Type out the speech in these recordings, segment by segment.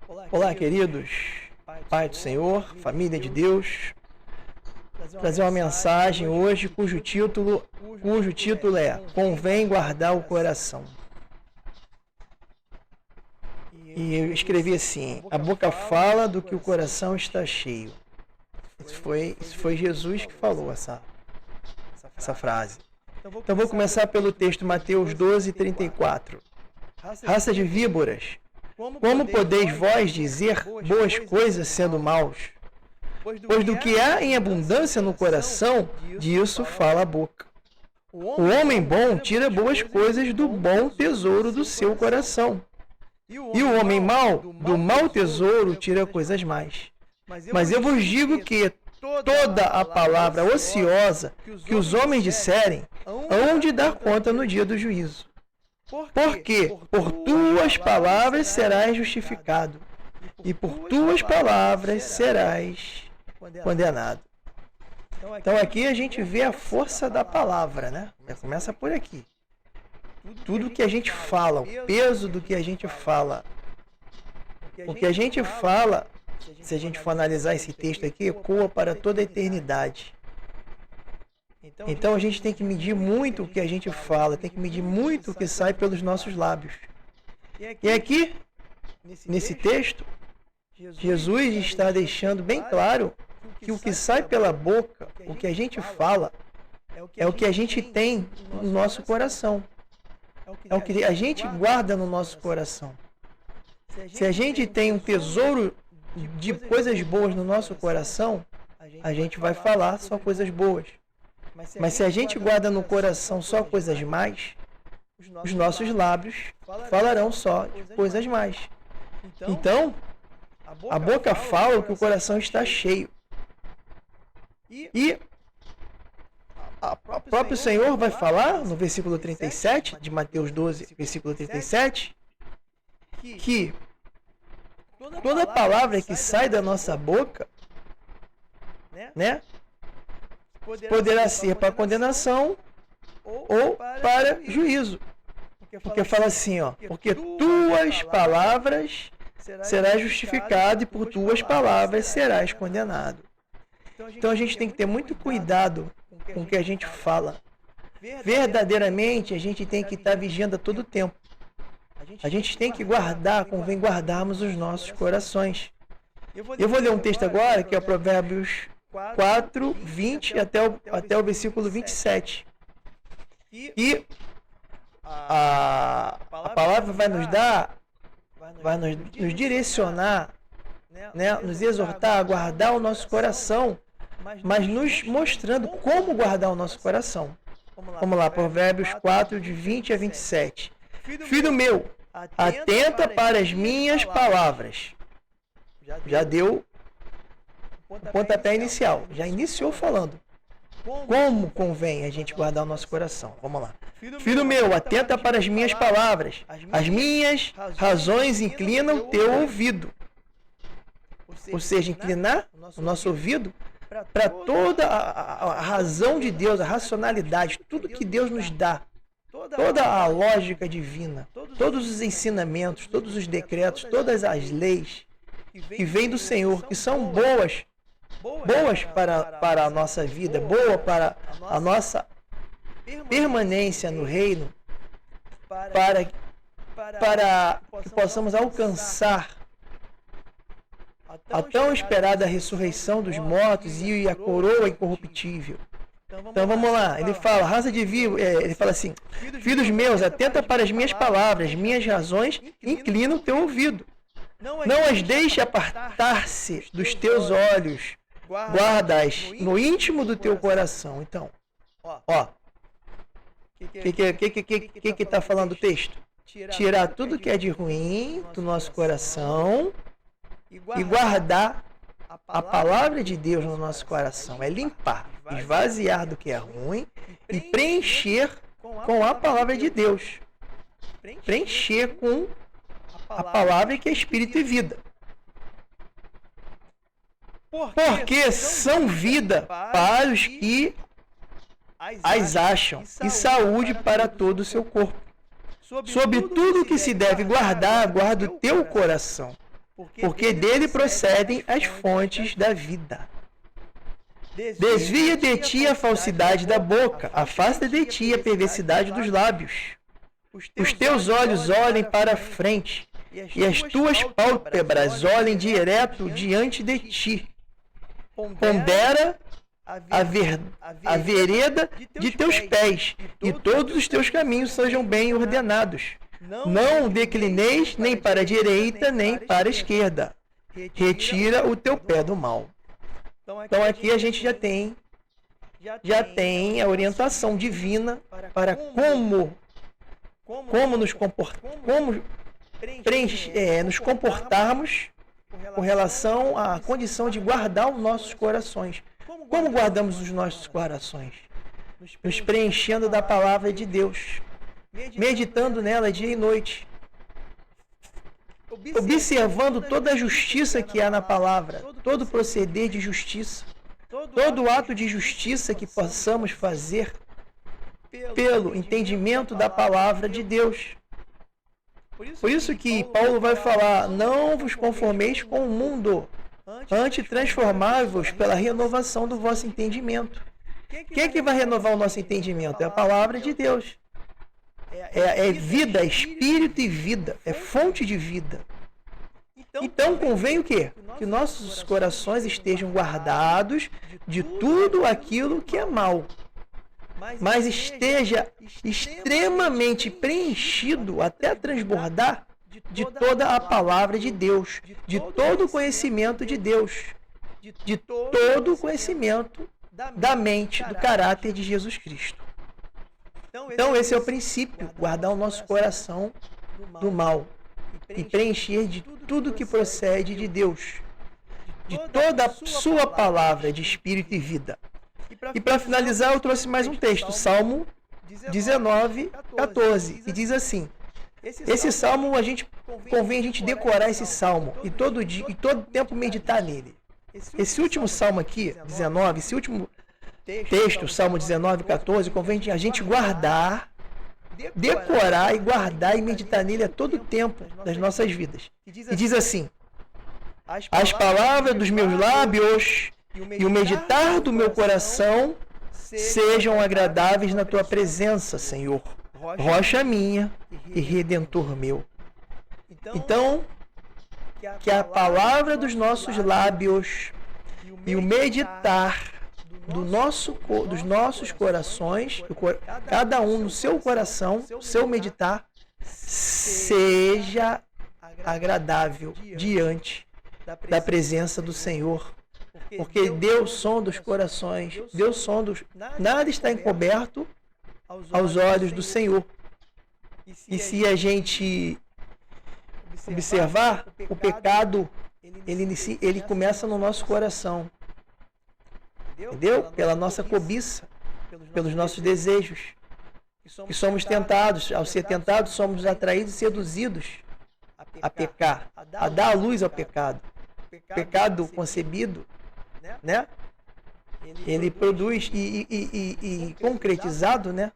Olá, queridos, Pai do Senhor, família de Deus. Trazer uma mensagem hoje cujo título é Convém Guardar o Coração. E eu escrevi assim: a boca fala do que o coração está cheio. Isso foi Jesus que falou essa frase. Então vou começar pelo texto Mateus 12:34. Raça de víboras, como podeis vós dizer boas coisas sendo maus? Pois do que há em abundância no coração, disso fala a boca. O homem bom tira boas coisas do bom tesouro do seu coração. E o homem mau, do mau tesouro, tira coisas más. Mas eu vos digo que toda a palavra ociosa que os homens disserem, hão de dar conta no dia do juízo. Porque por tuas palavras serás justificado, e por tuas palavras serás condenado. Então aqui a gente vê a força da palavra, né? Já começa por aqui. Tudo que a gente fala, o peso do que a gente fala. O que a gente fala, se a gente for analisar esse texto aqui, ecoa para toda a eternidade. Então a gente tem que medir muito o que a gente fala, tem que medir muito o que sai pelos nossos lábios. E aqui, nesse texto, Jesus está deixando bem claro que o que sai pela boca, o que a gente fala, é o que a gente tem no nosso coração. É o que a gente guarda no nosso coração. Se a gente tem um tesouro de coisas boas no nosso coração, a gente vai falar só coisas boas. Mas se a gente guarda no coração só coisas más, os nossos lábios falarão só de coisas más. Então, a boca fala que o coração está cheio. E o próprio Senhor vai falar no versículo 37 de Mateus 12, versículo 37, que toda palavra que sai da nossa boca, né, poderá ser para condenação ou para juízo. Porque fala assim, ó, porque tuas palavras serás justificado e por tuas palavras serás condenado. Então a gente tem que ter muito cuidado com o que a gente fala. Verdadeiramente a gente tem que estar vigiando a todo tempo. A gente tem que guardar, convém guardarmos os nossos corações. Eu vou ler um texto agora que é o Provérbios 4, 20 até o versículo 27. E a palavra vai nos direcionar, né, nos exortar a guardar o nosso coração, mas nos mostrando como guardar o nosso coração. Vamos lá, Provérbios 4, de 20 a 27. Filho meu, atenta para as minhas palavras. Já deu o pontapé inicial, já iniciou falando. Como convém a gente guardar o nosso coração? Vamos lá. Filho meu, atenta para as minhas palavras. As minhas razões inclinam o teu ouvido. Ou seja, inclinar o nosso ouvido para toda a razão de Deus, a racionalidade, tudo que Deus nos dá. Toda a lógica divina, todos os ensinamentos, todos os decretos, todas as leis que vêm do Senhor, que são boas para a nossa vida, boa para a nossa permanência no reino, para que possamos alcançar a tão esperada ressurreição dos mortos e a coroa incorruptível. Então vamos lá, ele fala, raça de vivo, ele fala assim, filhos meus, atenta para as minhas palavras, minhas razões inclinam o teu ouvido. Não as deixe apartar-se dos teus olhos, guarda-as no íntimo do teu coração. Então, ó, o que está falando o texto? Tirar tudo que é de ruim do nosso coração e guardar a palavra de Deus no nosso coração. É limpar, esvaziar do que é ruim e preencher com a palavra de Deus. Preencher com a palavra que é espírito e vida. Porque são vida para os que as acham e saúde para todo o seu corpo. Sobre tudo que se deve guardar, guarda o teu coração, porque dele procedem as fontes da vida. Desvia de ti a falsidade da boca, afasta de ti a perversidade dos lábios. Os teus olhos olhem para a frente, e as tuas pálpebras olhem direto diante de ti. Pondera a vereda de teus pés, e todos os teus caminhos sejam bem ordenados. Não declineis nem para a direita, nem para a esquerda. Retira o teu pé do mal. Então aqui a gente já tem a orientação divina para como nos comportarmos com relação à condição de guardar os nossos corações. Como guardamos os nossos corações? Nos preenchendo da palavra de Deus, meditando nela dia e noite, observando toda a justiça que há na palavra, todo proceder de justiça, todo ato de justiça que possamos fazer pelo entendimento da palavra de Deus. Por isso que Paulo vai falar: não vos conformeis com o mundo, antes transformai-vos pela renovação do vosso entendimento. Quem é que vai renovar o nosso entendimento? É a palavra de Deus. É vida, é espírito e vida, é fonte de vida. Então convém o quê? Que nossos corações estejam guardados de tudo aquilo que é mal, mas esteja extremamente preenchido até transbordar de toda a palavra de Deus, de todo o conhecimento de Deus, de todo o conhecimento da mente, do caráter de Jesus Cristo. Então esse é o princípio, guardar o nosso coração do mal e preencher de tudo que procede de Deus, de toda a sua palavra de espírito e vida. E para finalizar, eu trouxe mais um texto, Salmo 19, 14, que diz assim: esse salmo, convém a gente decorar esse salmo e todo dia, e todo tempo meditar nele. Esse último salmo aqui, 19, esse último texto, Salmo 19, 14, convém a gente guardar, decorar e guardar e meditar nele a todo tempo das nossas vidas. E diz assim: as palavras dos meus lábios e o meditar do meu coração sejam agradáveis na tua presença, Senhor, rocha minha e redentor meu. Então, que a palavra dos nossos lábios e o meditar dos nossos corações, cada um no seu coração, seu meditar, seja agradável diante da presença do Senhor. Porque Deus sonda os corações, Deus sonda nada está encoberto aos olhos do Senhor. E se a gente observar, o pecado ele começa no nosso coração. Entendeu? Pela nossa cobiça, pelos nossos desejos. Que somos tentados. Ao ser tentados, somos atraídos e seduzidos a pecar, a dar a luz ao pecado. O pecado concebido, né? Ele produz e concretizado, né?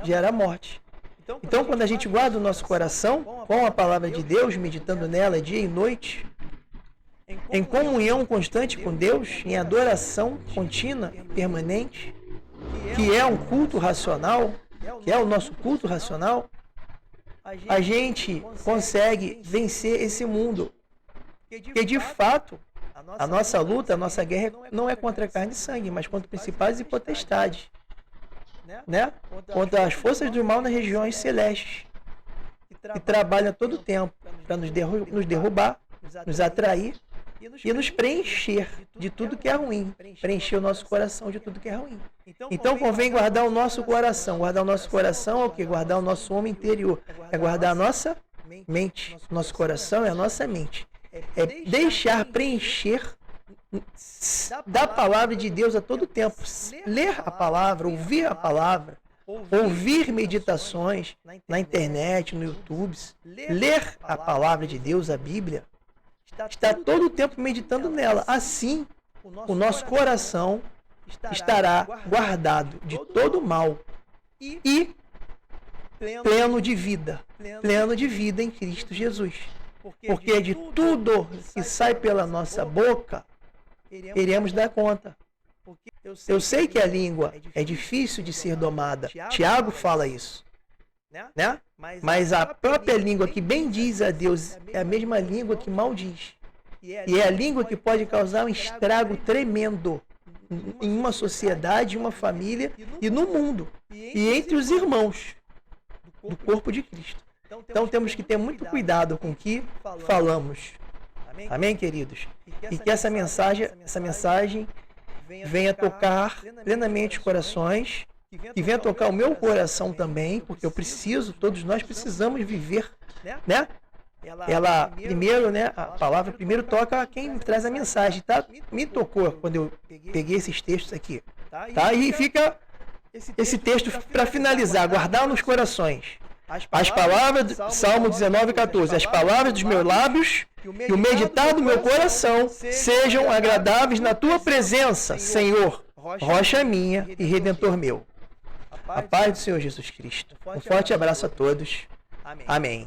Gera morte. Então, quando a gente guarda o nosso coração com a palavra de Deus, meditando nela dia e noite, em comunhão constante com Deus, em adoração contínua e permanente, que é um culto racional, que é o nosso culto racional, a gente consegue vencer esse mundo. Porque, de fato, a nossa luta, a nossa guerra não é contra carne e sangue, mas contra principados e potestades, né? Contra as forças do mal nas regiões celestes, que trabalham a todo tempo para nos derrubar, nos atrair e nos preencher de tudo que é ruim, preencher o nosso coração de tudo que é ruim. Então convém guardar o nosso coração. Guardar o nosso coração é o quê? Guardar o nosso homem interior. É guardar a nossa mente. Nosso coração é a nossa mente. É deixar preencher da palavra de Deus a todo tempo. Ler a palavra, ouvir meditações na internet, no YouTube, ler a palavra de Deus, a Bíblia, está todo o tempo meditando nela. Assim, o nosso coração estará guardado de todo mal e pleno de vida em Cristo Jesus. porque de tudo que sai pela nossa boca, iremos dar conta. Eu sei que a língua é difícil de ser domada. Tiago fala isso, né? Mas a própria língua que bem diz a Deus é a mesma língua que mal diz. E é a língua que pode causar um estrago tremendo em uma sociedade, em uma família e no mundo. E entre os irmãos do corpo de Cristo. Então temos que ter muito cuidado com o que falamos. Amém, queridos? E que essa mensagem venha tocar plenamente os corações, que venha tocar o meu coração também, porque eu preciso, todos nós precisamos viver, né? Ela primeiro, né? A palavra primeiro toca quem traz a mensagem, tá? Me tocou quando eu peguei esses textos aqui, tá? E fica esse texto para finalizar, guardar nos corações. As palavras, Salmo 19:14, as palavras dos meus lábios e o meditar do meu coração sejam agradáveis na tua presença, Senhor, rocha minha e redentor meu. A paz do Senhor Jesus Cristo. Um forte abraço a todos. Amém.